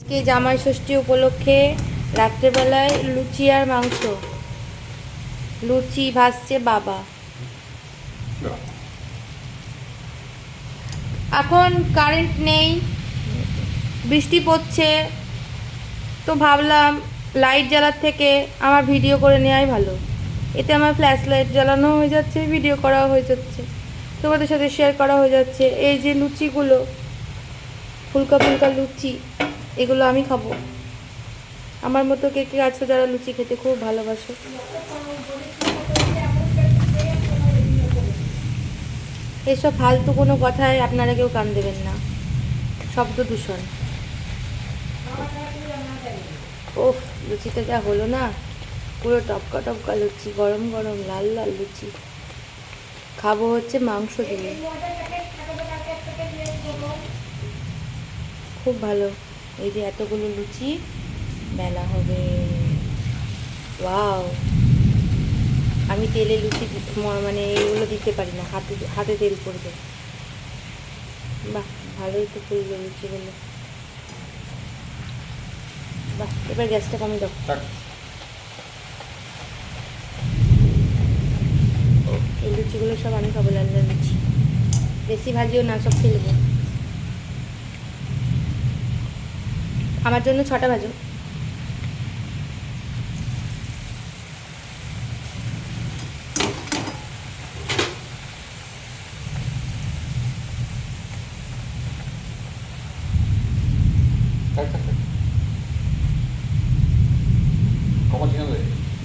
আজকে জামাই ষষ্ঠী উপলক্ষে রাত্রেবেলায় লুচি আর মাংস। লুচি ভাজছে বাবা। এখন কারেন্ট নেই, বৃষ্টি পড়ছে, তো ভাবলাম লাইট জ্বালার থেকে আমার ভিডিও করে নেওয়াই ভালো। এতে আমার ফ্ল্যাশ লাইট জ্বালানো হয়ে যাচ্ছে, ভিডিও করাও হয়ে যাচ্ছে, তোমাদের সাথে শেয়ার করা হয়ে যাচ্ছে। এই যে লুচিগুলো, ফুলকা ফুলকা লুচি, এগুলো আমি খাবো। আমার মতো কে কে আছো যারা লুচি খেতে খুব ভালোবাসো? এসব ফালতু কোনো কথায় আপনারা কেউ কান দেবেন না, শব্দ দূষণ। ওফ, লুচিটা যা হলো না, পুরো টপকা টপকা লুচি, গরম গরম লাল লাল লুচি। খাবো হচ্ছে মাংস দিয়ে, খুব ভালো। এই যে এতগুলো লুচি বেলা হবে। ওয়াও, আমি তেলে লুচি মানে এইগুলো দিতে পারি না, হাতে হাতে তেল পড়বে। বাহ, ভালোই তো ফুলবে লুচিগুলো। বাহ, এবার গ্যাসটা কমিয়ে দাও। এই লুচিগুলো সব আমি খাবো, লাল লাল লুচি। বেশি ভাজিও না, সব ফেলবো। আমার জন্য 6টা ভাজো।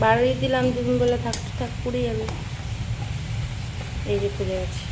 বাড়ি দিলাম, দুদিন বলে থাক থাক পুড়ে যাবে। এই যে পুড়ে গেছে।